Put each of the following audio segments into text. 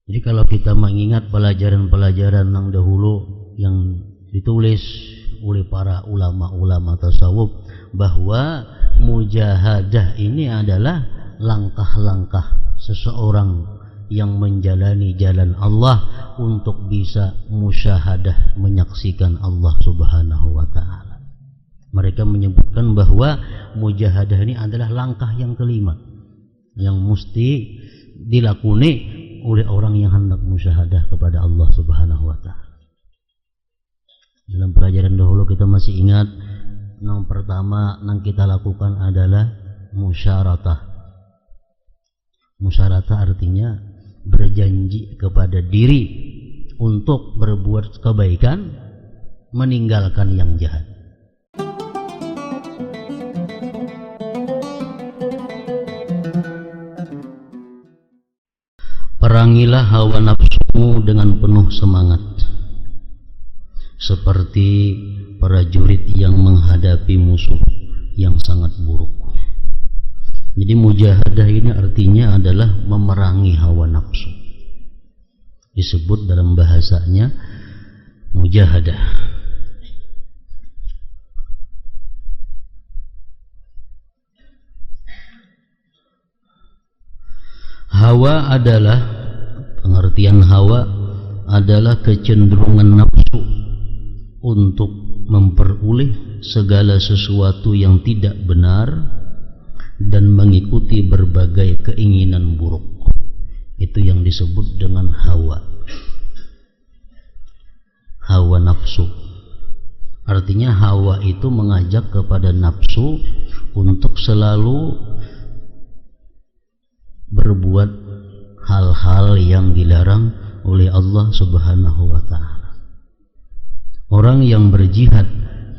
Jadi kalau kita mengingat pelajaran-pelajaran yang dahulu yang ditulis oleh para ulama-ulama tasawuf, bahwa mujahadah ini adalah langkah-langkah seseorang yang menjalani jalan Allah untuk bisa musyahadah, menyaksikan Allah Subhanahu wa ta'ala. Mereka menyebutkan bahwa mujahadah ini adalah langkah yang kelima yang mesti dilakoni oleh orang yang hendak musyahadah kepada Allah Subhanahu wa ta'ala. Dalam pelajaran dahulu kita masih ingat, yang pertama yang kita lakukan adalah musyaratah. Musyaratah artinya berjanji kepada diri untuk berbuat kebaikan, meninggalkan yang jahat. Perangilah hawa nafsumu dengan penuh semangat, seperti prajurit yang menghadapi musuh yang sangat buruk. Jadi mujahadah ini artinya adalah memerangi hawa nafsu. Disebut dalam bahasanya mujahadah. Hawa adalah, pengertian hawa adalah kecenderungan nafsu untuk memperoleh segala sesuatu yang tidak benar dan mengikuti berbagai keinginan buruk. Itu yang disebut dengan hawa. Hawa nafsu. Artinya hawa itu mengajak kepada nafsu untuk selalu berbuat hal-hal yang dilarang oleh Allah Subhanahu wa ta'ala. Orang yang berjihad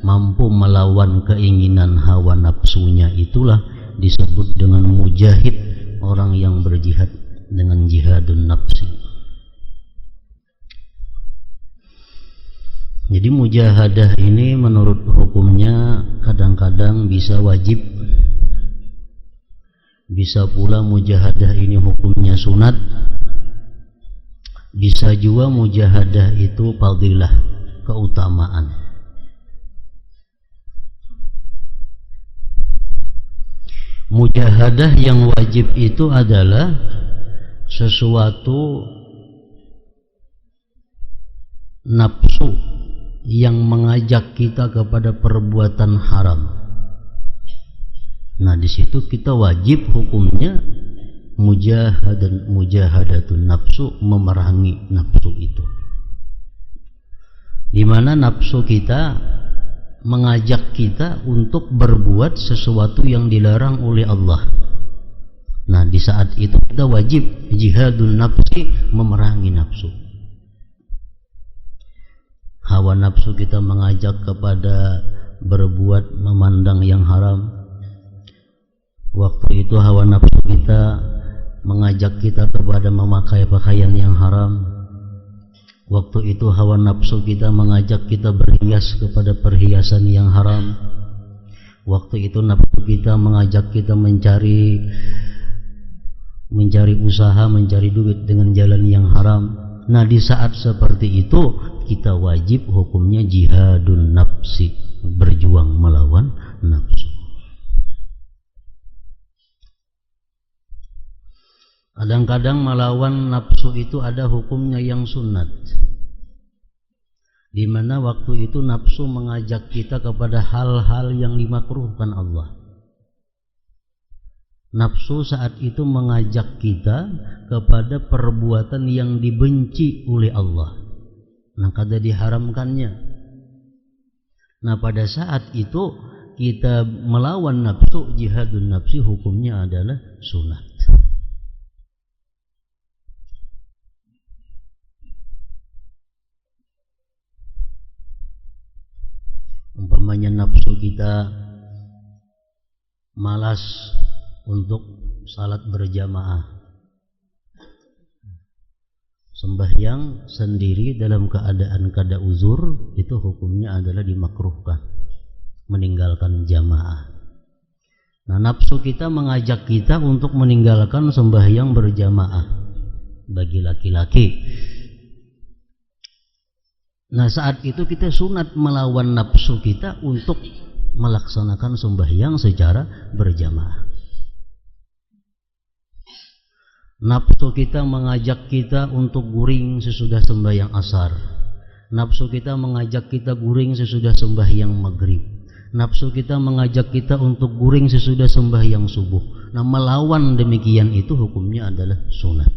mampu melawan keinginan hawa nafsunya, itulah disebut dengan mujahid, orang yang berjihad dengan jihadun nafsi. Jadi mujahadah ini menurut hukumnya kadang-kadang bisa wajib, bisa pula mujahadah ini hukumnya sunat, bisa juga mujahadah itu fadilah, keutamaan. Mujahadah yang wajib itu adalah sesuatu nafsu yang mengajak kita kepada perbuatan haram. Nah, di situ kita wajib hukumnya mujahadatun nafsu, memerangi nafsu itu. Di mana nafsu kita mengajak kita untuk berbuat sesuatu yang dilarang oleh Allah. Nah, di saat itu kita wajib jihadun nafsi, memerangi nafsu. Hawa nafsu kita mengajak kepada berbuat, memandang yang haram. Waktu itu hawa nafsu kita mengajak kita kepada memakai pakaian yang haram. Waktu itu hawa nafsu kita mengajak kita berhias kepada perhiasan yang haram. Waktu itu nafsu kita mengajak kita mencari usaha, mencari duit dengan jalan yang haram. Nah, di saat seperti itu kita wajib hukumnya jihadun nafsi, berjuang melawan nafsu. Kadang-kadang melawan nafsu itu ada hukumnya yang sunat, di mana waktu itu nafsu mengajak kita kepada hal-hal yang dimakruhkan Allah. Nafsu saat itu mengajak kita kepada perbuatan yang dibenci oleh Allah. Nah, kada diharamkannya. Nah, pada saat itu kita melawan nafsu, jihadun nafsi, hukumnya adalah sunat. Umpamanya nafsu kita malas untuk salat berjamaah, sembahyang sendiri dalam keadaan kada uzur, itu hukumnya adalah dimakruhkan, meninggalkan jamaah. Nah, nafsu kita mengajak kita untuk meninggalkan sembahyang berjamaah. bagi laki-laki. Nah, saat itu kita sunat melawan nafsu kita untuk melaksanakan sembahyang secara berjamaah. Nafsu kita mengajak kita untuk guring sesudah sembahyang asar. Nafsu kita mengajak kita guring sesudah sembahyang maghrib. Nafsu kita mengajak kita untuk guring sesudah sembahyang subuh. Nah, melawan demikian itu hukumnya adalah sunat.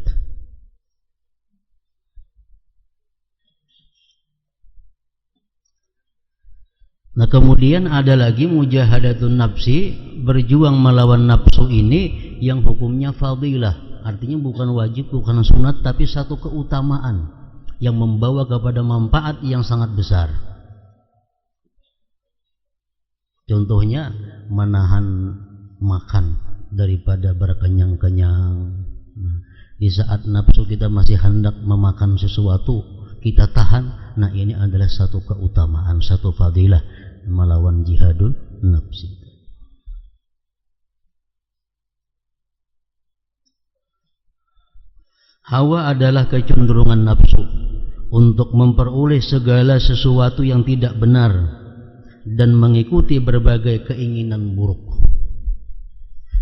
Nah, kemudian ada lagi mujahadatun nafsi, berjuang melawan nafsu ini yang hukumnya fadilah. Artinya bukan wajib, bukan sunat, tapi satu keutamaan yang membawa kepada manfaat yang sangat besar. Contohnya menahan makan daripada berkenyang-kenyang. Di saat nafsu kita masih hendak memakan sesuatu, kita tahan. Nah, ini adalah satu keutamaan, satu fadilah melawan jihadul nafsi. Hawa adalah kecenderungan nafsu untuk memperoleh segala sesuatu yang tidak benar dan mengikuti berbagai keinginan buruk.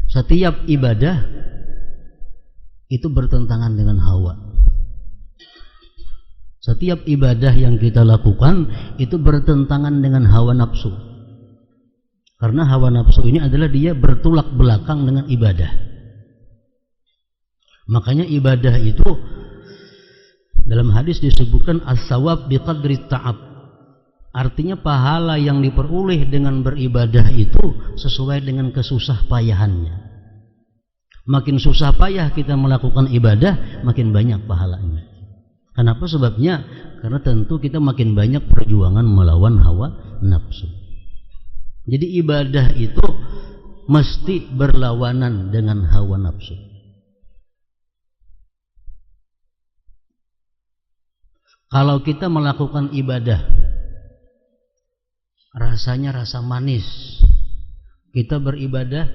Setiap ibadah itu bertentangan dengan hawa. Setiap ibadah yang kita lakukan itu bertentangan dengan hawa nafsu. Karena hawa nafsu ini adalah dia bertolak belakang dengan ibadah. Makanya ibadah itu dalam hadis disebutkan as-sawab biqadri ta'ab. Artinya pahala yang diperoleh dengan beribadah itu sesuai dengan kesusah payahannya. Makin susah payah kita melakukan ibadah, makin banyak pahalanya. Kenapa sebabnya? Karena tentu kita makin banyak perjuangan melawan hawa nafsu. Jadi ibadah itu mesti berlawanan dengan hawa nafsu. Kalau kita melakukan ibadah rasanya rasa manis, kita beribadah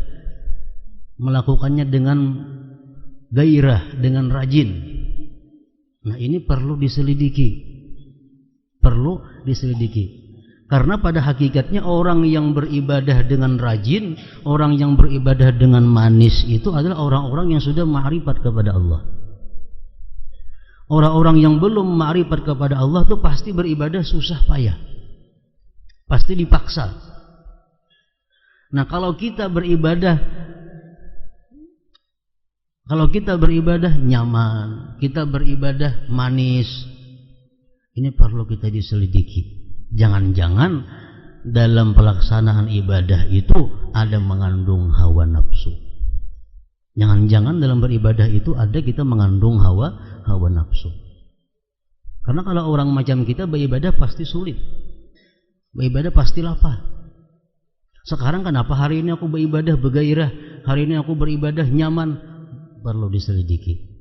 melakukannya dengan gairah, dengan rajin. Nah, ini perlu diselidiki. Perlu diselidiki. Karena pada hakikatnya orang yang beribadah dengan rajin, orang yang beribadah dengan manis itu adalah orang-orang yang sudah ma'rifat kepada Allah. Orang-orang yang belum ma'rifat kepada Allah itu pasti beribadah susah payah, pasti dipaksa. Nah, kalau kita beribadah nyaman, kita beribadah manis, ini perlu kita diselidiki. Jangan-jangan dalam pelaksanaan ibadah itu ada mengandung hawa nafsu. Jangan-jangan dalam beribadah itu ada kita mengandung hawa nafsu. Karena kalau orang macam kita beribadah pasti sulit, beribadah pasti lapar. Sekarang kenapa hari ini aku beribadah bergairah, hari ini aku beribadah nyaman? Perlu diselidiki.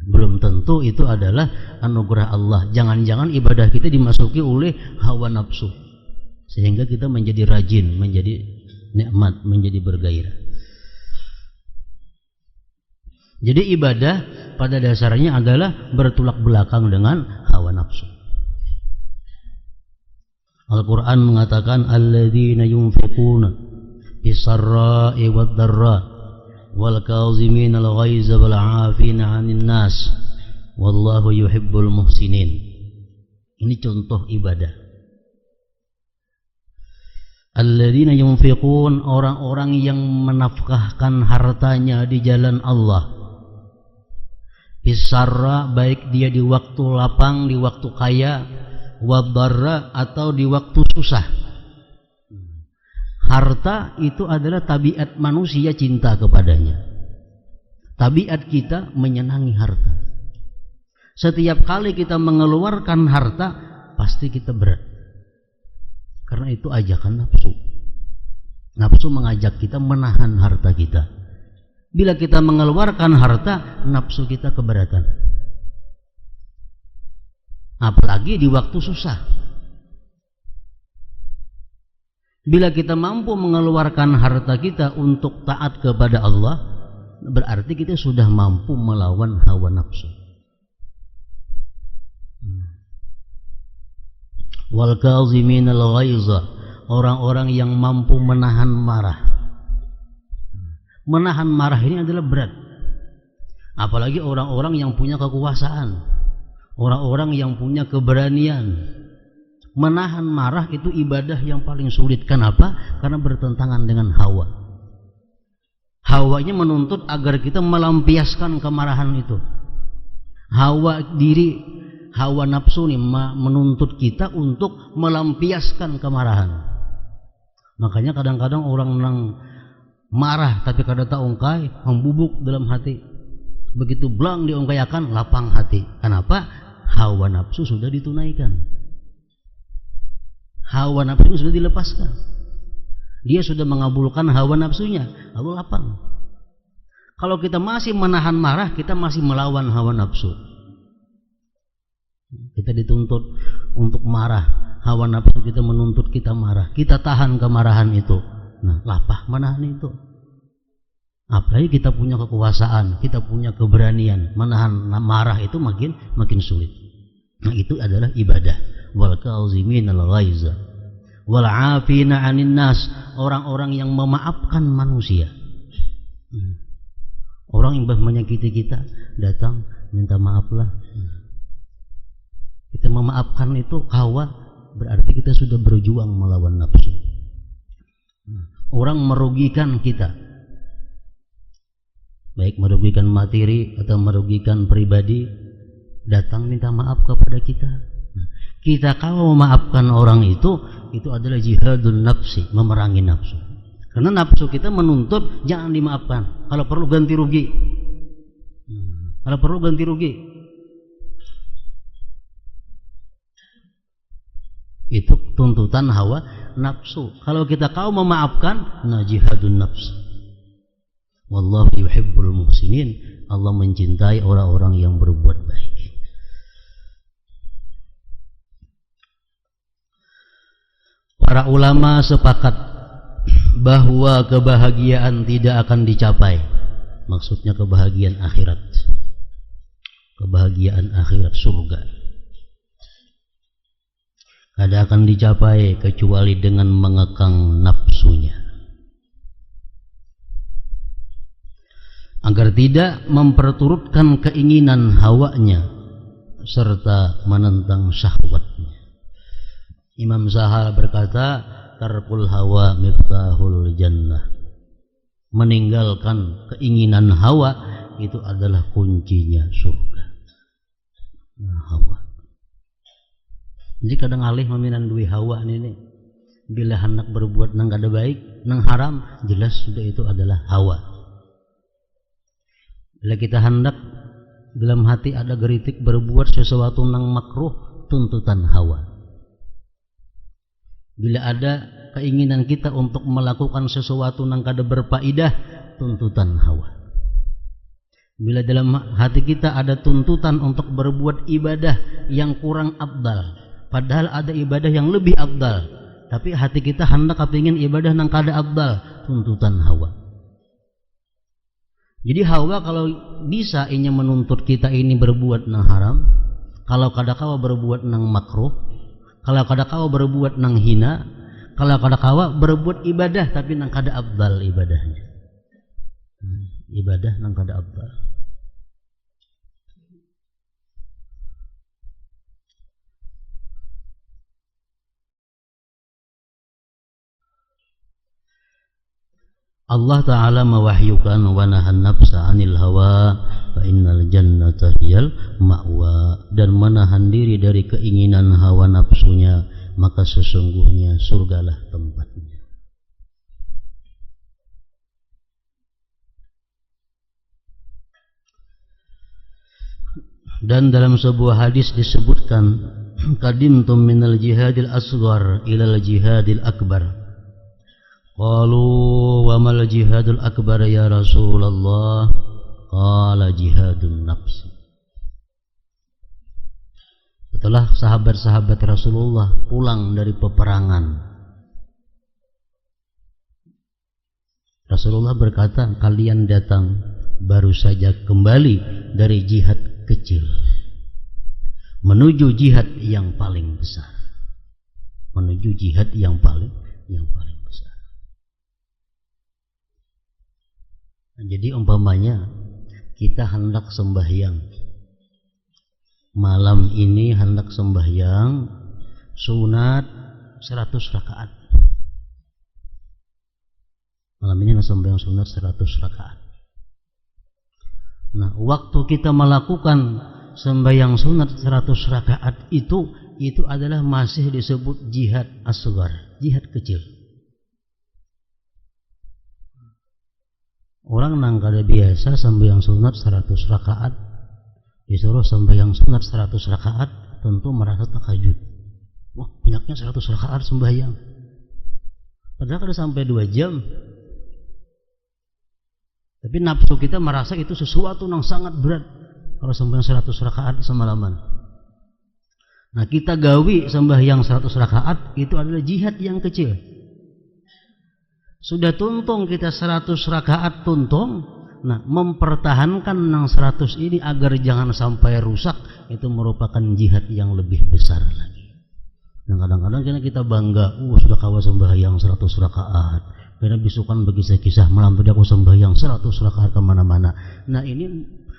Belum tentu itu adalah anugerah Allah. Jangan-jangan ibadah kita dimasuki oleh hawa nafsu, sehingga kita menjadi rajin, menjadi nikmat, menjadi bergairah. Jadi ibadah pada dasarnya adalah bertolak belakang dengan hawa nafsu. Al-Quran mengatakan alladzina yunfiquna bis-sarra'i wad-dharra wal kazimin al-ghaiza wal 'afina 'anil nas wallahu yuhibbul muhsinin. Ini contoh ibadah. Alladzina yunfiqun, orang-orang yang menafkahkan hartanya di jalan Allah. Bisarra, baik dia di waktu lapang, di waktu kaya, wadarra atau di waktu susah. Harta itu adalah tabiat manusia cinta kepadanya. Tabiat kita menyenangi harta. Setiap kali kita mengeluarkan harta, pasti kita berat. Karena itu ajakan nafsu. Nafsu mengajak kita menahan harta kita. Bila kita mengeluarkan harta, nafsu kita keberatan. Apalagi di waktu susah. Bila kita mampu mengeluarkan harta kita untuk taat kepada Allah, berarti kita sudah mampu melawan hawa nafsu. Wal kaziminal ghaiza, orang-orang yang mampu menahan marah. Menahan marah ini adalah berat. Apalagi orang-orang yang punya kekuasaan, orang-orang yang punya keberanian. Menahan marah itu ibadah yang paling sulit. Kenapa? Karena bertentangan dengan hawa. Hawanya menuntut agar kita melampiaskan kemarahan itu. Hawa diri, hawa nafsu ini menuntut kita untuk melampiaskan kemarahan. Makanya kadang-kadang orang yang marah tapi kada tak ungkai, membubuk dalam hati. Begitu belang diungkayakan, lapang hati. Kenapa? Hawa nafsu sudah ditunaikan. Hawa nafsu sudah dilepaskan. Dia sudah mengabulkan hawa nafsunya, lalu lapang. Kalau kita masih menahan marah, kita masih melawan hawa nafsu. Kita dituntut untuk marah, hawa nafsu kita menuntut kita marah. Kita tahan kemarahan itu. Nah, lapah menahan itu. Apalagi kita punya kekuasaan, kita punya keberanian, menahan marah itu makin sulit. Nah, itu adalah ibadah. Wal kaziminal ghaiza wal 'afina 'anil nas, orang-orang yang memaafkan manusia. Orang yang menyakiti kita datang minta maaflah. Kita memaafkan itu hawa, berarti kita sudah berjuang melawan nafsu. Orang merugikan kita, baik merugikan materi atau merugikan pribadi, datang minta maaf kepada kita. Kita kalau memaafkan orang itu adalah jihadun nafsi, memerangi nafsu. Karena nafsu kita menuntut jangan dimaafkan. Kalau perlu ganti rugi. Kalau perlu ganti rugi. Itu tuntutan hawa nafsu. Kalau kita kau memaafkan, nah jihadun nafsi. Wallahu yuhibbul muhsinin. Allah mencintai orang-orang yang berbuat baik. Para ulama sepakat bahwa kebahagiaan tidak akan dicapai. Maksudnya kebahagiaan akhirat. Kebahagiaan akhirat surga. Tidak akan dicapai kecuali dengan mengekang nafsunya. Agar tidak memperturutkan keinginan hawanya serta menentang syahwatnya. Imam Zahal berkata, tarkul hawa miftahul jannah. Meninggalkan keinginan hawa itu adalah kuncinya surga. Nah, hawa. Jadi kadang alih meminan dui hawa ini. Bila hendak berbuat nang kada baik, nang haram, jelas sudah itu adalah hawa. Bila kita hendak dalam hati ada geritik berbuat sesuatu nang makruh, tuntutan hawa. Bila ada keinginan kita untuk melakukan sesuatu yang kada berfaedah, tuntutan hawa. Bila dalam hati kita ada tuntutan untuk berbuat ibadah yang kurang afdal, padahal ada ibadah yang lebih afdal, tapi hati kita hendak kepingin ibadah yang kada afdal, tuntutan hawa. Jadi hawa kalau bisa inya menuntut kita ini berbuat nang haram, kalau kada kawa berbuat nang makruh, kalau kada kawa berbuat nang hina, kalau kada kawa berbuat ibadah tapi nang kada afdal ibadahnya. Ibadah nang kada afdal. Allah Ta'ala mewahyukan wa nahan nafsa anil hawa fa innal jannata hiyal ma'wa, dan menahan diri dari keinginan hawa nafsunya, maka sesungguhnya surgalah tempatnya. Dan dalam sebuah hadis disebutkan, qadimtum minal jihadil asghar ilal jihadil akbar. Qalu wa mal jihadul akbar ya Rasulullah? Qala jihadun nafs. Setelah sahabat-sahabat Rasulullah pulang dari peperangan, Rasulullah berkata, kalian datang baru saja kembali dari jihad kecil menuju jihad yang paling besar. Menuju jihad yang paling besar. Jadi umpamanya kita hendak sembahyang malam ini, hendak sembahyang sunat 100 rakaat. Malam ini hendak sembahyang sunat 100 rakaat. Nah, waktu kita melakukan sembahyang sunat 100 rakaat itu adalah masih disebut jihad asghar, jihad kecil. Orang nang kada biasa sembahyang sunat 100 rakaat, disuruh sembahyang sunat 100 rakaat, tentu merasa takjub. Wah, banyaknya 100 rakaat sembahyang. Padahal kada sampai 2 jam. Tapi nafsu kita merasa itu sesuatu yang sangat berat kalau sembahyang 100 rakaat semalaman. Nah, kita gawi sembahyang 100 rakaat itu adalah jihad yang kecil. Sudah tuntung kita 100 rakaat tuntung. Nah, mempertahankan nang 100 ini agar jangan sampai rusak, itu merupakan jihad yang lebih besar lagi. Nah, kadang-kadang kita bangga, sudah kawa sembahyang 100 rakaat. Karena bisukan bagi saya kisah malam tadi aku sembahyang 100 rakaat kemana-mana. Nah, ini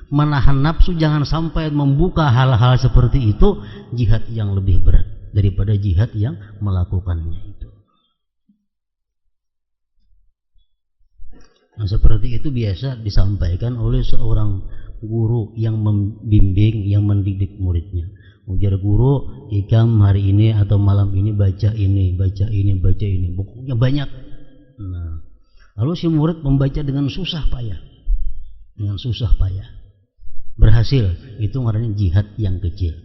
menahan nafsu jangan sampai membuka hal-hal seperti itu, jihad yang lebih berat daripada jihad yang melakukannya itu. Nah, seperti itu biasa disampaikan oleh seorang guru yang membimbing, yang mendidik muridnya. Ujar guru, ikam hari ini atau malam ini baca ini, baca ini, baca ini. Bukunya banyak. Nah, lalu si murid membaca dengan susah payah. Dengan susah payah. Berhasil, itu namanya jihad yang kecil.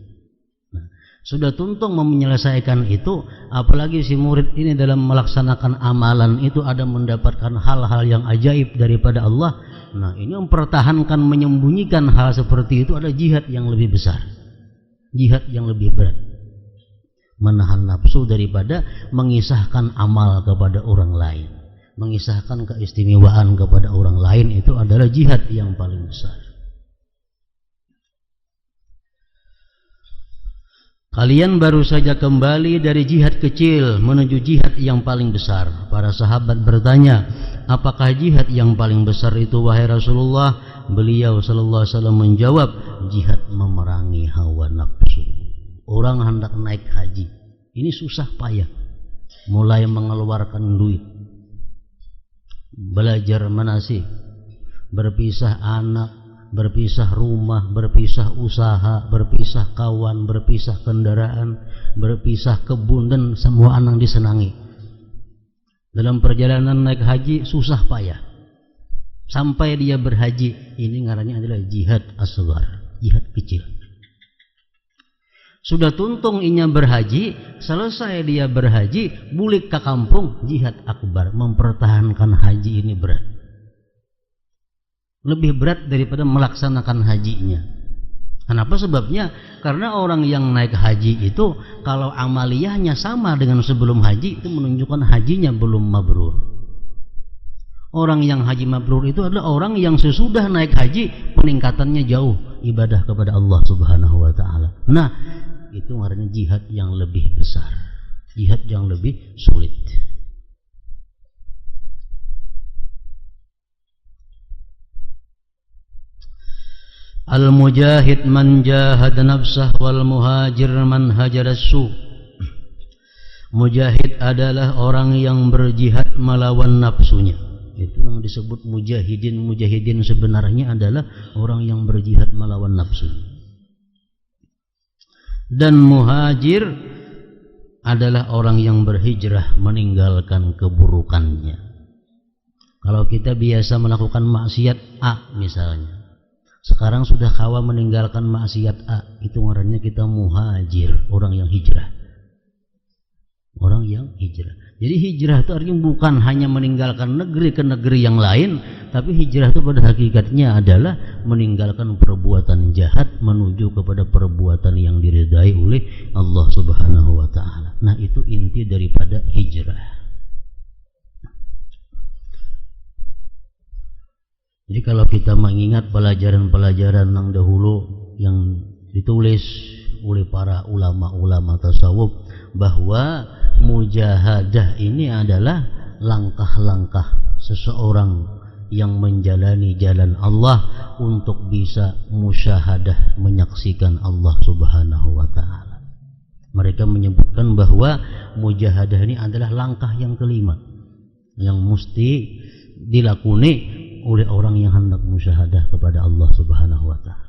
Nah, sudah tuntung menyelesaikan itu, apalagi si murid ini dalam melaksanakan amalan itu ada mendapatkan hal-hal yang ajaib daripada Allah. Nah, ini mempertahankan, menyembunyikan hal seperti itu ada jihad yang lebih besar. Jihad yang lebih berat. Menahan nafsu daripada mengisahkan amal kepada orang lain. Mengisahkan keistimewaan kepada orang lain itu adalah jihad yang paling besar. Kalian baru saja kembali dari jihad kecil menuju jihad yang paling besar. Para sahabat bertanya, apakah jihad yang paling besar itu wahai Rasulullah? Beliau sallallahu alaihi wasallam menjawab, jihad memerangi hawa nafsu. Orang hendak naik haji, ini susah payah. Mulai mengeluarkan duit, belajar manasik, berpisah anak, berpisah rumah, berpisah usaha, berpisah kawan, berpisah kendaraan, berpisah kebun dan semua anang disenangi. Dalam perjalanan naik haji susah payah. Sampai dia berhaji, ini ngarannya adalah jihad asghar, jihad kecil. Sudah tuntung inya berhaji, selesai dia berhaji, bulik ke kampung, jihad akbar, mempertahankan haji ini berat. Lebih berat daripada melaksanakan hajinya. Kenapa sebabnya? Karena orang yang naik haji itu kalau amaliyahnya sama dengan sebelum haji, itu menunjukkan hajinya belum mabrur. Orang yang haji mabrur itu adalah orang yang sesudah naik haji peningkatannya jauh ibadah kepada Allah Subhanahu wa taala. Nah, itu artinya jihad yang lebih besar, jihad yang lebih sulit. Al-mujahid man jahada nafsah wal muhajir man hajara su. Mujahid adalah orang yang berjihad melawan nafsunya. Itu yang disebut mujahidin. Mujahidin sebenarnya adalah orang yang berjihad melawan nafsu. Dan muhajir adalah orang yang berhijrah meninggalkan keburukannya. Kalau kita biasa melakukan maksiat A misalnya, sekarang sudah kawa meninggalkan maksiat A, itu orangnya kita muhajir, orang yang hijrah. Orang yang hijrah. Jadi hijrah itu artinya bukan hanya meninggalkan negeri ke negeri yang lain, tapi hijrah itu pada hakikatnya adalah meninggalkan perbuatan jahat menuju kepada perbuatan yang diridai oleh Allah Subhanahu wa taala. Nah, itu inti daripada hijrah. Jadi kalau kita mengingat pelajaran-pelajaran yang dahulu yang ditulis oleh para ulama-ulama tasawuf, bahwa mujahadah ini adalah langkah-langkah seseorang yang menjalani jalan Allah untuk bisa musyahadah, menyaksikan Allah Subhanahu wa ta'ala. Mereka menyebutkan bahwa mujahadah ini adalah langkah yang kelima yang mesti dilakoni oleh orang yang hendak musyahadah kepada Allah Subhanahu wa ta'ala.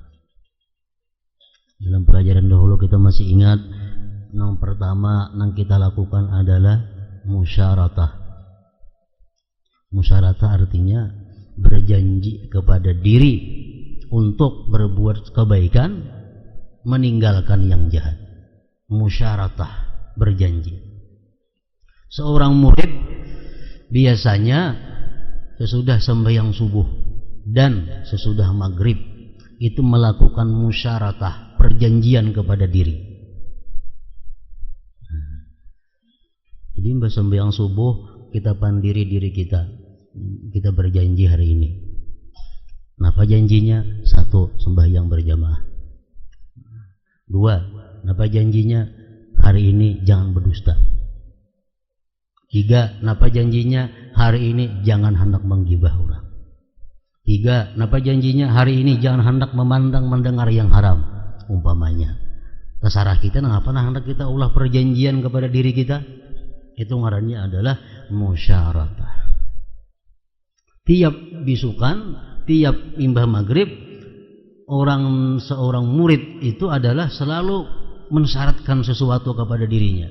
Dalam pelajaran dahulu kita masih ingat, yang pertama yang kita lakukan adalah musyaratah. Musyaratah artinya berjanji kepada diri untuk berbuat kebaikan, meninggalkan yang jahat. Musyaratah, berjanji. Seorang murid biasanya sesudah sembahyang subuh dan sesudah maghrib itu melakukan musyaratah, perjanjian kepada diri. Jadi mbak sembahyang subuh kita pandiri diri kita berjanji hari ini. Apa janjinya? 1. Sembahyang berjamaah. 2. Apa janjinya? Hari ini jangan berdusta. 3. Apa janjinya? Hari ini jangan hendak menggibah orang. 3. Apa janjinya? Hari ini jangan hendak memandang mendengar yang haram. Umpamanya. Terserah kita apa hendak kita ulah perjanjian kepada diri kita. Itu ngarannya adalah musyaratah. Tiap bisukan, tiap imbah maghrib, seorang murid itu adalah selalu mensyaratkan sesuatu kepada dirinya,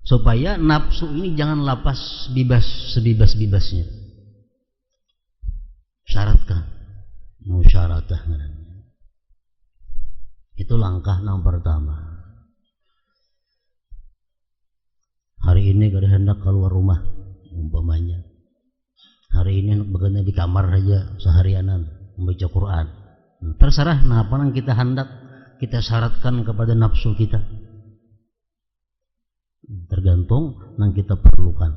supaya nafsu ini jangan lapas bebas sebebas-bebasnya. Syaratkan, musyaratah. Itu langkah yang pertama. Hari ini kada hendak keluar rumah, umpamanya. Hari ini bekerja di kamar saja seharianan membaca Quran. Terserah apa yang kita hendak kita syaratkan kepada nafsu kita. Tergantung yang kita perlukan.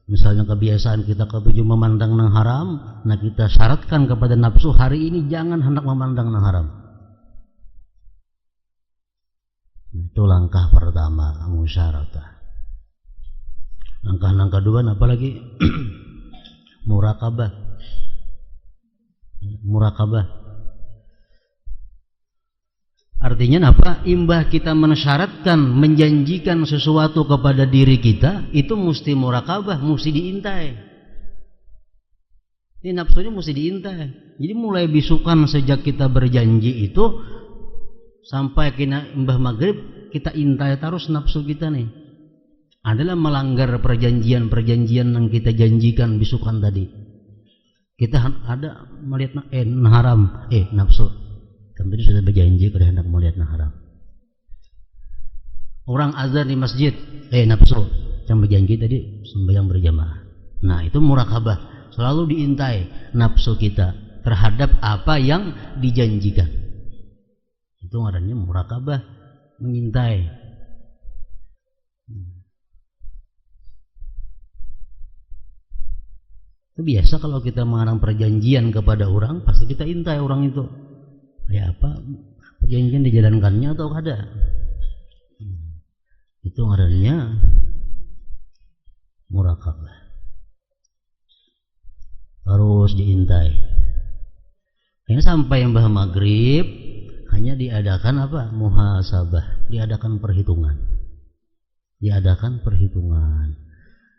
Misalnya kebiasaan kita ketujuh memandang yang haram, nah kita syaratkan kepada nafsu hari ini jangan hendak memandang yang haram. Itu langkah pertama, musyaratah. Langkah kedua apalagi? Murakabah. Artinya apa? Imbah kita mensyaratkan, menjanjikan sesuatu kepada diri kita, itu mesti murakabah, mesti diintai. Ini nafsunya mesti diintai. Jadi mulai bisukan sejak kita berjanji itu sampai kena imbah maghrib, kita intai terus nafsu kita nih. Adalah melanggar perjanjian yang kita janjikan bisukan tadi. Kita ada melihat haram, nafsu. Kan tadi sudah berjanji kada hendak melihat haram. Orang azan di masjid, nafsu. Yang berjanji tadi sembahyang berjamaah. Nah, itu murakabah. Selalu diintai nafsu kita terhadap apa yang dijanjikan. Itu ngarannya murakabah, mengintai. Itu biasa kalau kita mengarang perjanjian kepada orang, pasti kita intai orang itu. Ya apa perjanjian dijalankannya atau kada? Itu ngarannya murakabah. Harus diintai. Ini sampai yang maghrib hanya diadakan apa? Muhasabah, diadakan perhitungan.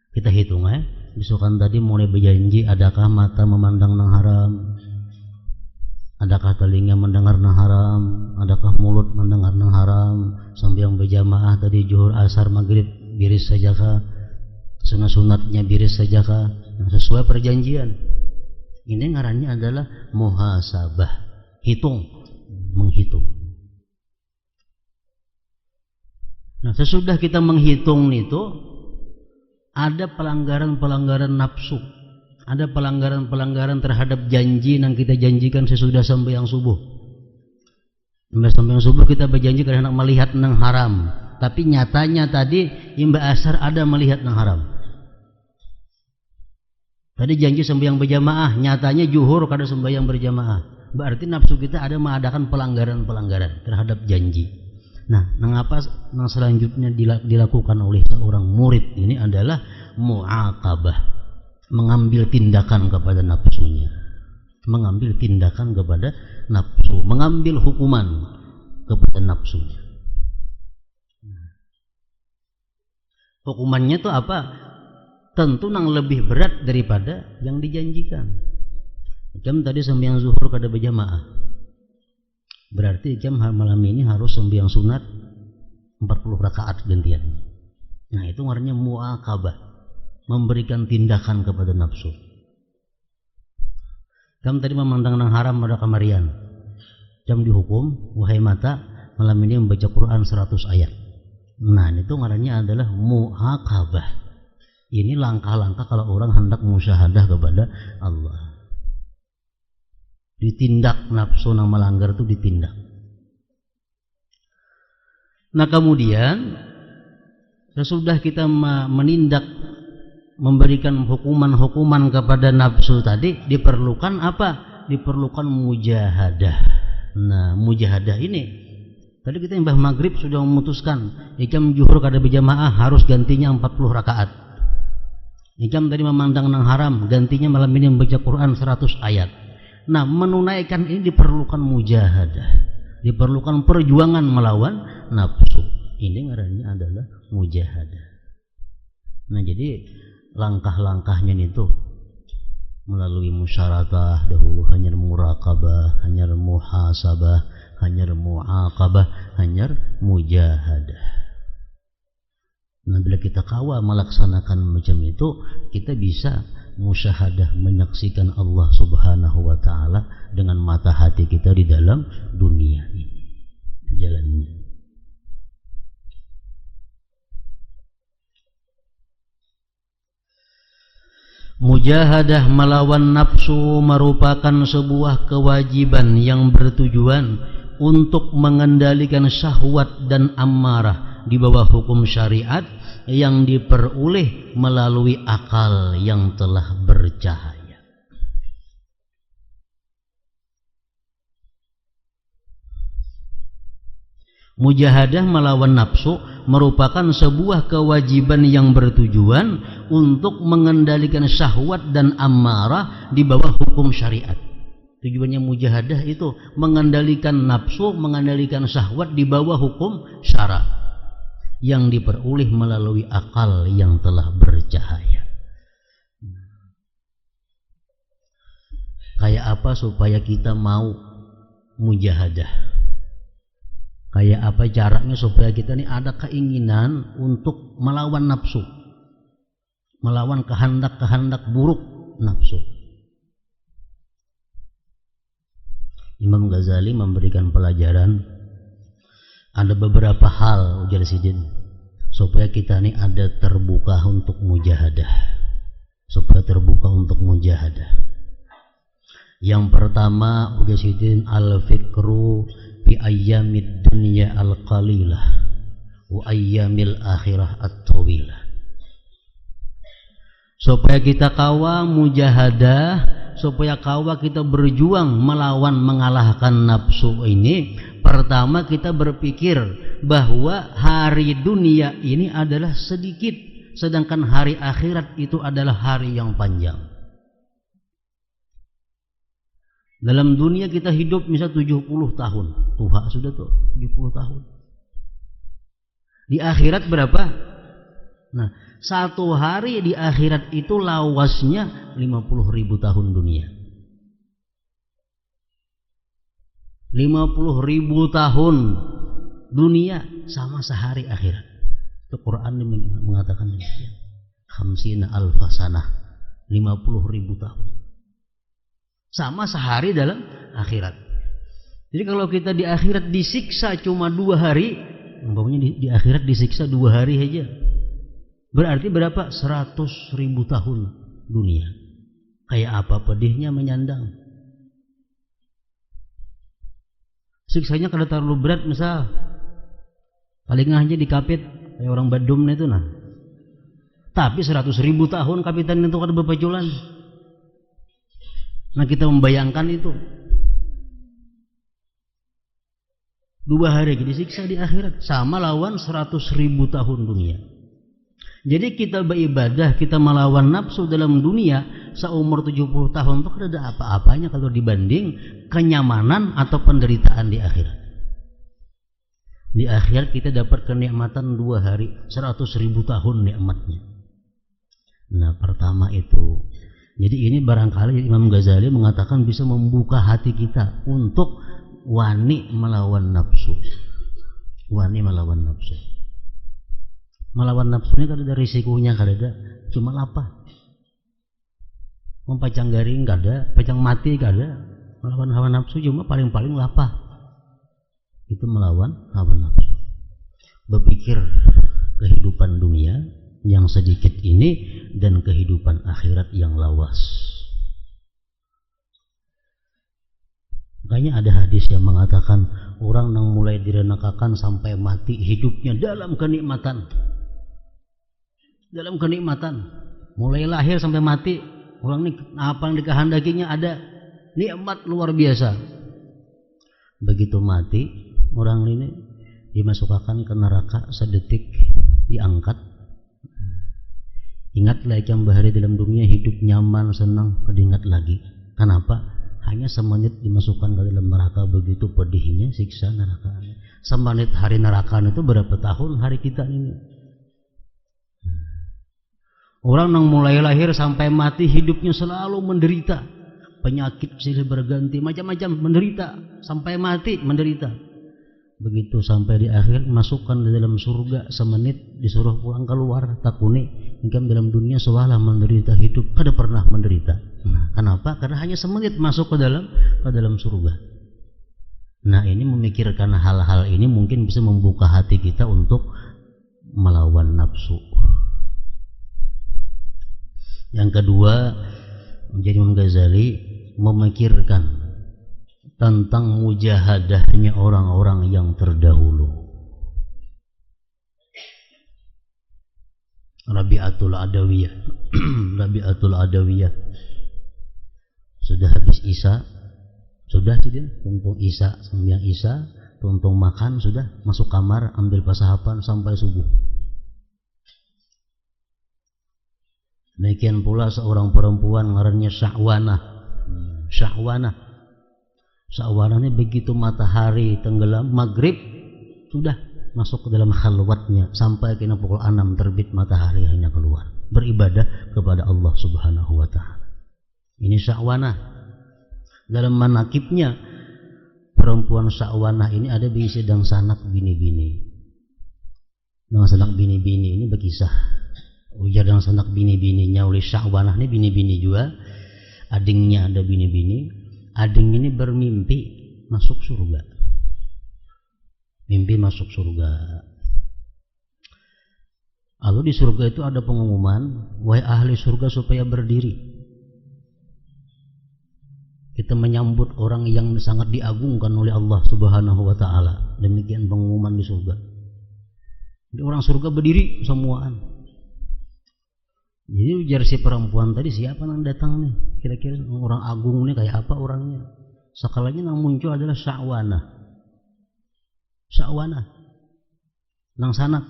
Kita hitung bisukan tadi mulai berjanji, adakah mata memandang yang haram, adakah telinga mendengar yang haram, adakah mulut mendengar yang haram, sembahyang berjamaah tadi zuhur asar maghrib biris sajakah, sunat-sunatnya biris sajakah, sesuai perjanjian. Ini ngarannya adalah muhasabah, menghitung. Nah, sesudah kita menghitung itu ada pelanggaran-pelanggaran nafsu, ada pelanggaran-pelanggaran terhadap janji yang kita janjikan sesudah sembahyang subuh. Sembahyang subuh kita berjanji karena hendak melihat yang haram, tapi nyatanya tadi imbah asar ada melihat yang haram. Tadi janji sembahyang berjamaah, nyatanya zuhur kada sembahyang berjamaah. Berarti nafsu kita ada mengadakan pelanggaran-pelanggaran terhadap janji. Nah, mengapa yang selanjutnya dilakukan oleh seorang murid ini adalah mu'aqabah, mengambil tindakan kepada nafsunya, mengambil tindakan kepada nafsu, mengambil hukuman kepada nafsunya. Hukumannya itu apa? Tentu yang lebih berat daripada yang dijanjikan. Jam tadi sembahyang zuhur kada berjamaah, berarti jam malam ini harus sembahyang sunat 40 rakaat gantian. Nah, itu artinya mu'aqabah, memberikan tindakan kepada nafsu. Jam tadi memandang nang haram pada kamarian, jam dihukum, wahai mata, malam ini membaca Quran 100 ayat. Nah, itu artinya adalah mu'aqabah. Ini langkah-langkah kalau orang hendak musyahadah kepada Allah. Ditindak nafsu yang melanggar itu ditindak. Nah, kemudian sesudah kita menindak, memberikan hukuman-hukuman kepada nafsu tadi, diperlukan apa? Diperlukan mujahadah. Nah, mujahadah ini tadi kita mbah maghrib sudah memutuskan jam zuhur kada berjamaah harus gantinya 40 rakaat. Jam tadi memandang nang haram, gantinya malam ini membaca Quran 100 ayat. Nah, menunaikan ini diperlukan mujahadah, diperlukan perjuangan melawan nafsu. Ini ngarannya adalah mujahadah. Nah, jadi langkah-langkahnya itu melalui musyaratah dahulu, hanya muraqabah, hanya muhasabah, hanya mu'aqabah, hanya mujahadah. Nah, bila kita kawa melaksanakan macam itu, kita bisa musyahadah, menyaksikan Allah Subhanahu wa ta'ala dengan mata hati kita di dalam dunia ini, jalannya. Mujahadah melawan nafsu merupakan sebuah kewajiban yang bertujuan untuk mengendalikan syahwat dan amarah di bawah hukum syariat yang diperoleh melalui akal yang telah bercahaya. Mujahadah melawan nafsu merupakan sebuah kewajiban yang bertujuan untuk mengendalikan syahwat dan amarah di bawah hukum syariat. Tujuannya mujahadah itu mengendalikan nafsu, mengendalikan syahwat di bawah hukum syara yang diperoleh melalui akal yang telah bercahaya. Kayak apa supaya kita mau mujahadah? Kayak apa caranya supaya kita ini ada keinginan untuk melawan nafsu, melawan kehendak-kehendak buruk nafsu? Imam Ghazali memberikan pelajaran. Ada beberapa hal, ujar Sidin, supaya kita ini ada terbuka untuk mujahadah, supaya terbuka untuk mujahadah. Yang pertama, ujar Sidin, al-fikru fi ayyamid dunya al-qalilah wa ayyamil akhirah at-tawilah. Supaya kita kawa mujahadah, supaya kawa kita berjuang melawan mengalahkan nafsu ini, pertama kita berpikir bahwa hari dunia ini adalah sedikit, sedangkan hari akhirat itu adalah hari yang panjang. Dalam dunia kita hidup misal 70 tahun, tua sudah tuh 70 tahun. Di akhirat berapa? Nah, satu hari di akhirat itu lawasnya 50.000 tahun dunia. 50.000 tahun dunia sama sehari akhirat. Itu Quran mengatakan demikian. 50 alfa sanah, 50.000 tahun. Sama sehari dalam akhirat. Jadi kalau kita di akhirat disiksa cuma 2 hari, umpamanya di akhirat disiksa 2 hari aja, berarti berapa? 100.000 tahun dunia. Kayak apa pedihnya menyandang. Siksanya kada terlalu berat, misal paling aja dikapit kayak orang Badum itu nah. Tapi 100.000 tahun kapitan itu kada bepaculan. Nah, kita membayangkan itu 2 hari disiksa di akhirat sama lawan 100.000 tahun dunia. Jadi kita beribadah, kita melawan nafsu dalam dunia seumur 70 tahun itu ada apa-apanya kalau dibanding kenyamanan atau penderitaan di akhirat. Di akhirat kita dapat kenikmatan 2 hari, 100.000 tahun nikmatnya. Nah, pertama itu. Jadi ini barangkali Imam Ghazali mengatakan bisa membuka hati kita untuk wani melawan nafsu. Wani melawan nafsu. Melawan nafsu ini kada ada risikonya, kada ada. Cuma lapah. Mempacang garing kada, pacang mati kada. Melawan hawa nafsu cuma paling-paling lapah. Itu melawan hawa nafsu. Berpikir kehidupan dunia yang sedikit ini dan kehidupan akhirat yang lawas. Makanya ada hadis yang mengatakan orang yang mulai direnakakan sampai mati hidupnya dalam kenikmatan. Dalam kenikmatan. Mulai lahir sampai mati orang ini apa yang dikehendakinya ada nikmat luar biasa. Begitu mati orang ini dimasukkan ke neraka sedetik diangkat. Ingatlah yang bahari dalam dunia hidup nyaman senang, ingat lagi. Kenapa? Hanya semenit dimasukkan ke dalam neraka, begitu pedihnya siksa neraka. Semenit hari neraka itu berapa tahun hari kita ini? Orang yang mulai lahir sampai mati hidupnya selalu menderita. Penyakit silih berganti, macam-macam menderita. Sampai mati menderita. Begitu sampai di akhir masukkan di dalam surga, semenit disuruh pulang keluar, takuni ingkam dalam dunia sewalah menderita hidup, kada pernah menderita. Nah, kenapa? Karena hanya semenit masuk ke dalam surga. Nah, ini memikirkan hal-hal ini mungkin bisa membuka hati kita untuk melawan nafsu. Yang kedua, menjadi Imam Ghazali memikirkan tentang mujahadahnya orang-orang yang terdahulu. Rabi'atul Adawiyah. Rabi'atul Adawiyah. Sudah habis Isya, sudah sudah tuntung Isya, sembahyang Isya, tuntung makan, sudah masuk kamar, ambil pasahapan sampai subuh. Demikian pula seorang perempuan ngarannya Syahwanah. Syahwanah. Syahwanah ini begitu matahari tenggelam maghrib sudah masuk ke dalam khalwatnya sampai kena pukul 6 terbit matahari hanya keluar beribadah kepada Allah Subhanahu wa taala. Ini Syahwanah. Dalam manakibnya perempuan Syahwanah ini ada bisi dan sanak bini-bini. Dengan sanak bini-bini ini berkisah. Ujar dengan sanak bini-bininya oleh Syahwanah ini bini-bini juga. Adingnya ada bini-bini. Ading ini bermimpi masuk surga. Mimpi masuk surga. Lalu di surga itu ada pengumuman, wahai ahli surga supaya berdiri. Kita menyambut orang yang sangat diagungkan oleh Allah Subhanahu wa taala. Demikian pengumuman di surga. Jadi orang surga berdiri semuaan. Jadi ujar si perempuan tadi, siapa yang datang nih? Kira-kira orang agung nih kayak apa orangnya? Sekalanya yang muncul adalah Syahwanah. Syahwanah. Nang sanak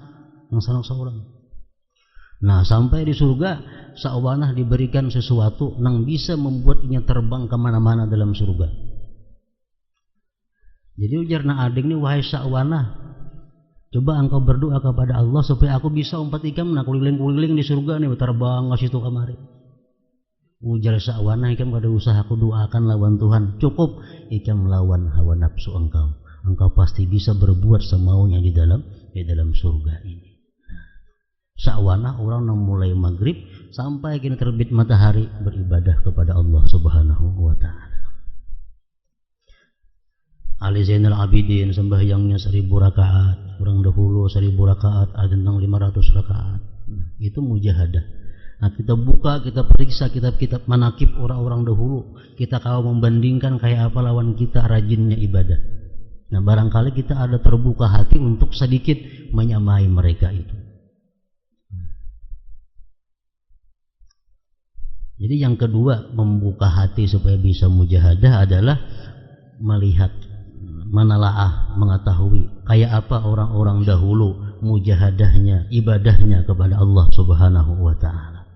seorang. Nah, sampai di surga, Syahwanah diberikan sesuatu yang bisa membuatnya terbang kemana-mana dalam surga. Jadi ujar na adik nih, wahai Syahwanah, coba engkau berdoa kepada Allah supaya aku bisa umpat ikam nak keliling-keliling di surga nih, terbang ke situ kemari. Ujar Syahwanah, ikam kada usah aku doakan lawan Tuhan, cukup ikam lawan hawa nafsu engkau. Engkau pasti bisa berbuat semaunya di dalam surga ini. Syahwanah orang yang mulai maghrib sampai kini terbit matahari beribadah kepada Allah Subhanahu wa taala. Ali Zainal Abidin sembahyangnya 1000 rakaat, orang dahulu 1000 rakaat, ada tentang 500 rakaat. Itu mujahadah. Nah, kita buka, kita periksa kitab-kitab manakib orang-orang dahulu, kita kalau membandingkan kayak apa lawan kita rajinnya ibadah. Nah, barangkali kita ada terbuka hati untuk sedikit menyamai mereka itu. Jadi yang kedua membuka hati supaya bisa mujahadah adalah melihat, menelaah, mengetahui kayak apa orang-orang dahulu mujahadahnya, ibadahnya kepada Allah Subhanahu wa taala.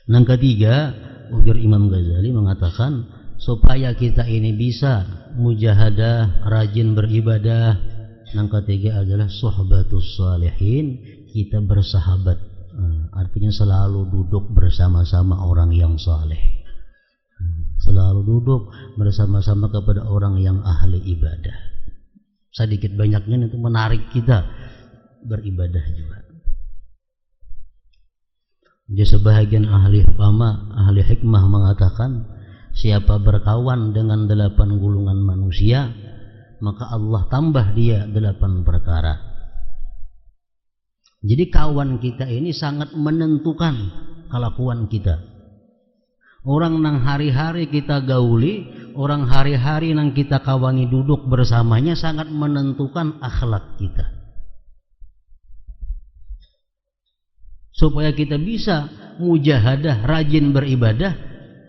Yang ketiga, ujar Imam Ghazali mengatakan supaya kita ini bisa mujahadah, rajin beribadah, yang ketiga adalah suhbatus salihin, kita bersahabat, artinya selalu duduk bersama-sama orang yang saleh, selalu duduk bersama-sama kepada orang yang ahli ibadah. Sedikit banyaknya itu menarik kita beribadah juga. Jadi sebahagian ahli hikmah mengatakan siapa berkawan dengan 8 golongan manusia, maka Allah tambah dia 8 perkara. Jadi kawan kita ini sangat menentukan kelakuan kita. Orang nang hari-hari kita gauli, orang hari-hari nang kita kawani duduk bersamanya sangat menentukan akhlak kita. Supaya kita bisa mujahadah, rajin beribadah,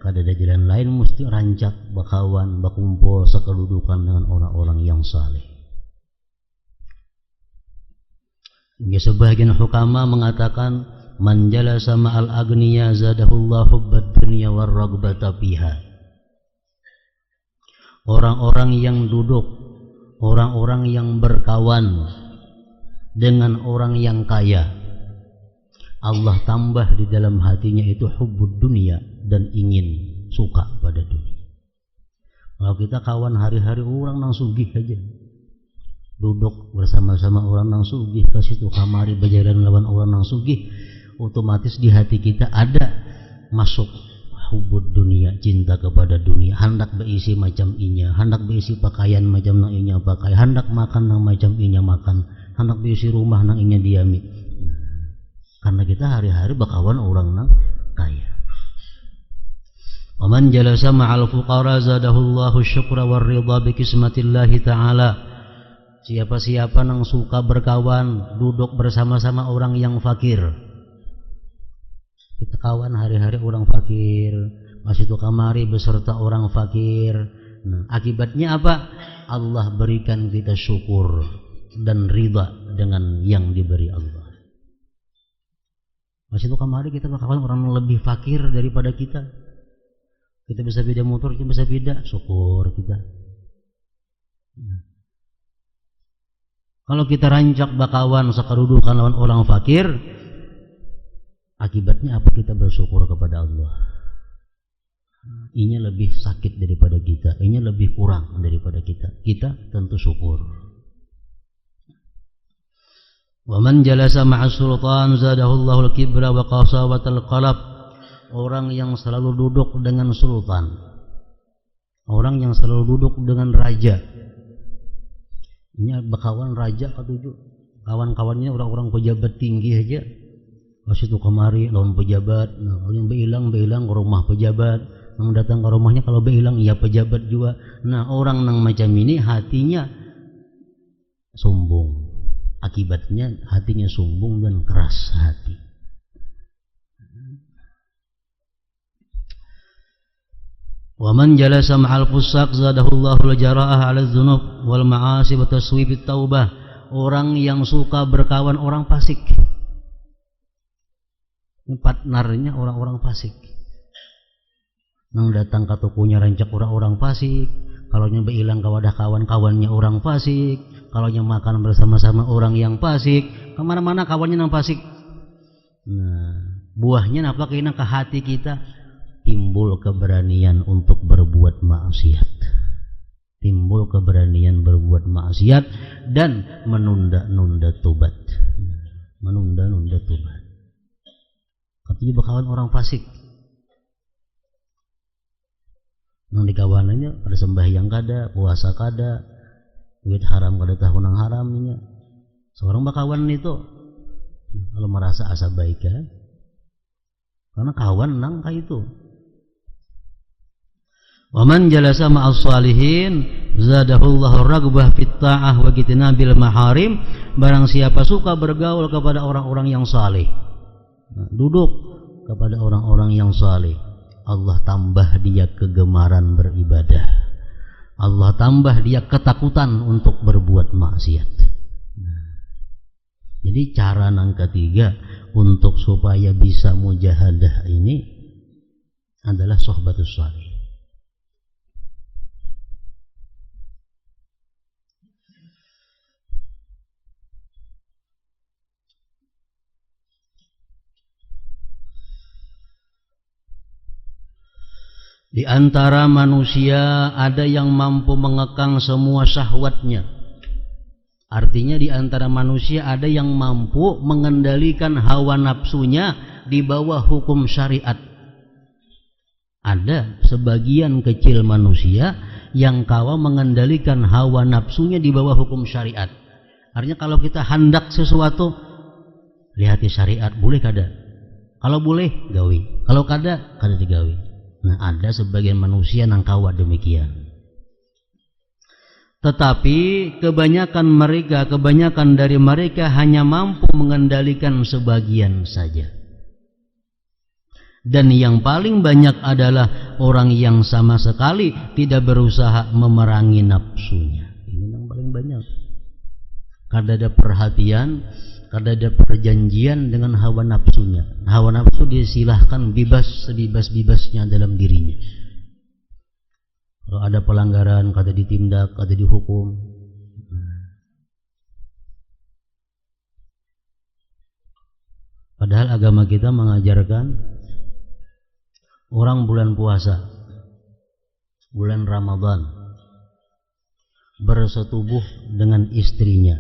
kada ada jalan lain mesti rancak, bakawan, bakumpul, sekedudukan dengan orang-orang yang saleh. Ya, sebagian hukama mengatakan man jalasa ma'al agniya zadahullahu hubbad dunya war ragbata fiha. Orang-orang yang duduk, orang-orang yang berkawan dengan orang yang kaya, Allah tambah di dalam hatinya itu hubbud dunia, dan ingin suka pada dunia. Kalau kita kawan hari-hari orang nang sugih aja, duduk bersama-sama orang nang sugih, kasih tuh kamari berjalan lawan orang nang sugih, otomatis di hati kita ada masuk hubbud dunia, cinta kepada dunia. Hendak berisi macam inya, hendak berisi pakaian macam nang inya pakai, hendak makan nang macam inya makan, hendak berisi rumah nang inya diami. Karena kita hari-hari bakawan orang nang kaya. Wa man jalasa ma'al fuqara zadahullahu syukra war ridha bi kismatillahi ta'ala. Siapa-siapa nang suka berkawan, duduk bersama-sama orang yang fakir. Kita kawan hari-hari orang fakir, masih tu kamari beserta orang fakir. Nah, akibatnya apa? Allah berikan kita syukur dan ridha dengan yang diberi Allah. Masih tu kamari kita bakalan orang yang lebih fakir daripada kita. Kita bisa beda motor, kita bisa beda, syukur kita. Kalau kita rancak bakawan sekadudukan lawan orang fakir, akibatnya apa? Kita bersyukur kepada Allah. Inya lebih sakit daripada kita, inya lebih kurang daripada kita. Kita tentu syukur. Wa man jalasa ma'as sultan zadahullahu al-kibra wa qasawatal qalb. Orang yang selalu duduk dengan sultan, orang yang selalu duduk dengan raja. Ini bakawan raja ketujuh, kawan-kawannya orang-orang pejabat tinggi aja. Masih tu kemari lawan pejabat, nah yang behilang ke rumah pejabat, yang datang ke rumahnya kalau behilang ya pejabat juga. Nah orang nang macam ini hatinya sombong. Akibatnya hatinya sombong dan keras hati. Wa man jalasa ma'al fusaq zadahullahu al-jara'ah 'ala dzunub wal ma'asi wa taswibit taubah. Orang yang suka berkawan orang fasik. Partnernya orang-orang fasik. Nang datang ke tokonya rancak orang-orang fasik. Kalau nya behilang kawadah kawan-kawannya orang fasik. Kalau nya makan bersama-sama orang yang fasik. Kemana-mana kawannya nang fasik. Nah, buahnya apa kena ke hati kita? Timbul keberanian untuk berbuat maksiat. Timbul keberanian berbuat maksiat dan menunda-nunda tobat. Menunda-nunda tobat. Katanya bakalan orang fasik. Nang dikawanannya ada sembahyang kada, puasa kada, duit haram kada tahun haramnya. Seorang bakawan itu kalau merasa asa baik kan, karena kawan nang kayak itu. Wa man jalasa ma'as salihin zadahullahu raghbah fit ta'ah wa jitnabil maharim. Barang siapa suka bergaul kepada orang-orang yang saleh, nah, duduk kepada orang-orang yang saleh, Allah tambah dia kegemaran beribadah. Allah tambah dia ketakutan untuk berbuat maksiat. Jadi cara yang ketiga untuk supaya bisa mujahadah ini adalah sohbatus salih. Di antara manusia ada yang mampu mengekang semua syahwatnya. Artinya di antara manusia ada yang mampu mengendalikan hawa nafsunya di bawah hukum syariat. Ada sebagian kecil manusia yang kawa mengendalikan hawa nafsunya di bawah hukum syariat. Artinya kalau kita hendak sesuatu, lihati syariat, boleh kada? Kalau boleh, gawi. Kalau kada digawi. Nah, ada sebagian manusia yang kawa demikian. Tetapi kebanyakan dari mereka hanya mampu mengendalikan sebagian saja. Dan yang paling banyak adalah orang yang sama sekali tidak berusaha memerangi nafsunya. Ini yang paling banyak. Kada ada perhatian, kada ada perjanjian dengan hawa nafsunya. Hawa nafsu disilahkan bebas sebebas-bebasnya dalam dirinya. Kalau ada pelanggaran, kada ditindak, kada dihukum. Padahal agama kita mengajarkan orang bulan puasa, bulan Ramadan, bersetubuh dengan istrinya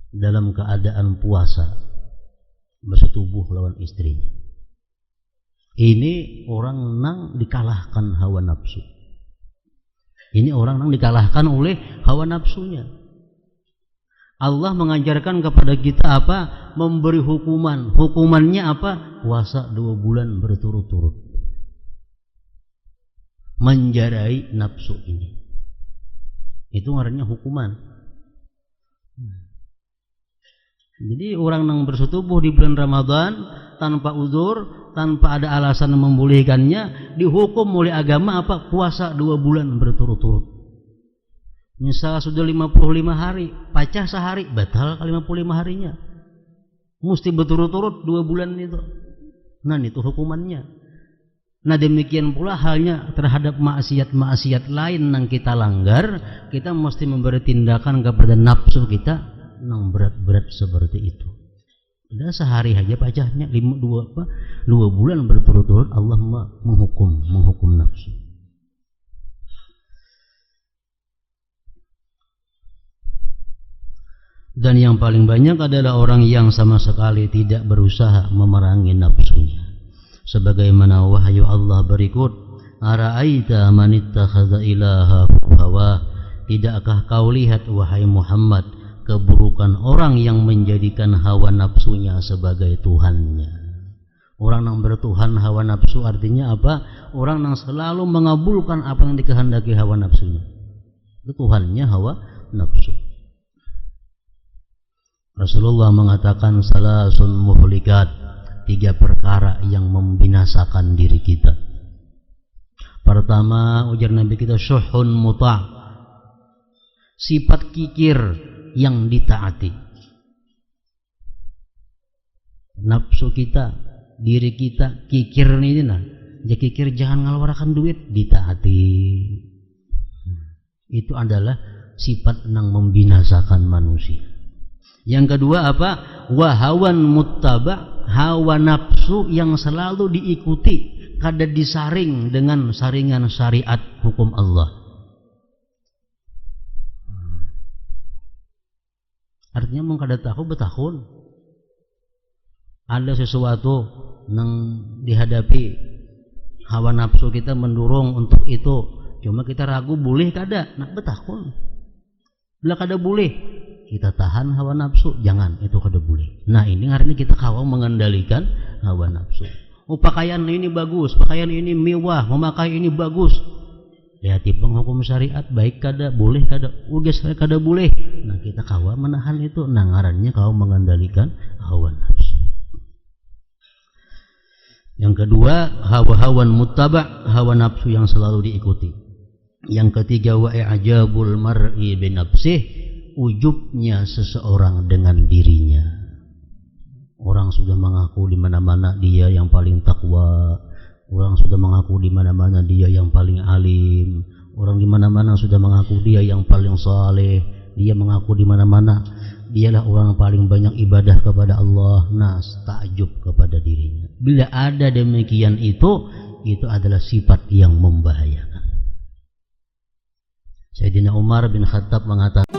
dalam keadaan puasa, bersetubuh lawan istrinya. Ini orang nang dikalahkan hawa nafsu. Ini orang nang dikalahkan oleh hawa nafsunya. Allah mengajarkan kepada kita apa? Memberi hukuman. Hukumannya apa? Puasa 2 bulan berturut-turut. Menjarai nafsu ini. Itu artinya hukuman. Jadi orang yang bersetubuh di bulan Ramadan tanpa uzur, tanpa ada alasan membolehkannya, dihukum oleh agama apa? Puasa 2 bulan berturut-turut. Misal sudah 55 hari, pacah sehari, batal 55 harinya. Mesti berturut-turut 2 bulan itu. Nah, itu hukumannya. Nah, demikian pula halnya terhadap maksiat-maksiat lain yang kita langgar, kita mesti memberi tindakan kepada nafsu kita yang berat-berat seperti itu. Udah sehari aja pacahnya 2 bulan berturut-turut Allah menghukum nafsu. Dan yang paling banyak adalah orang yang sama sekali tidak berusaha memerangi nafsunya. Sebagaimana wahyu Allah berikut, ara'aita man ittakhadha ilahahu hawa, tidakkah kau lihat wahai Muhammad keburukan orang yang menjadikan hawa nafsunya sebagai Tuhannya. Orang yang bertuhan hawa nafsu artinya apa? Orang yang selalu mengabulkan apa yang dikehendaki hawa nafsunya. Itu Tuhannya hawa nafsu. Rasulullah mengatakan salasun muhlikat, 3 perkara yang membinasakan diri kita. Pertama, ujar Nabi kita, syuhun muta', sifat kikir yang ditaati. Nafsu kita, diri kita kikir ini nah. Dia kikir jangan ngeluarkan duit, ditaati. Itu adalah sifat yang membinasakan manusia. Yang kedua apa? Wahawan muttaba', hawa nafsu yang selalu diikuti, kada disaring dengan saringan syariat hukum Allah. Artinya mau kada tahu betahun. Ada sesuatu yang dihadapi hawa nafsu kita mendorong untuk itu, cuma kita ragu boleh kada, nak betahun. Bila kada boleh, kita tahan hawa nafsu, jangan, itu kada boleh. Nah, ini artinya kita kawal mengendalikan hawa nafsu. Oh, pakaian ini bagus, pakaian ini mewah, memakai ini bagus. Lihat penghukum syariat, baik kada, boleh kada, ugas kada boleh. Nah, kita kawal menahan itu, nah ngarannya kawal mengendalikan hawa nafsu. Yang kedua, hawa-hawan muttaba', hawa nafsu yang selalu diikuti. Yang ketiga, wa i'jabul mar'i bi nafsih, ujubnya seseorang dengan dirinya. Orang sudah mengaku di mana-mana dia yang paling takwa, orang sudah mengaku di mana-mana dia yang paling alim, orang di mana-mana sudah mengaku dia yang paling saleh, dia mengaku di mana-mana dialah orang paling banyak ibadah kepada Allah. Nah, takjub kepada dirinya. Bila ada demikian itu adalah sifat yang membahayakan. Sayyidina Umar bin Khattab mengatakan,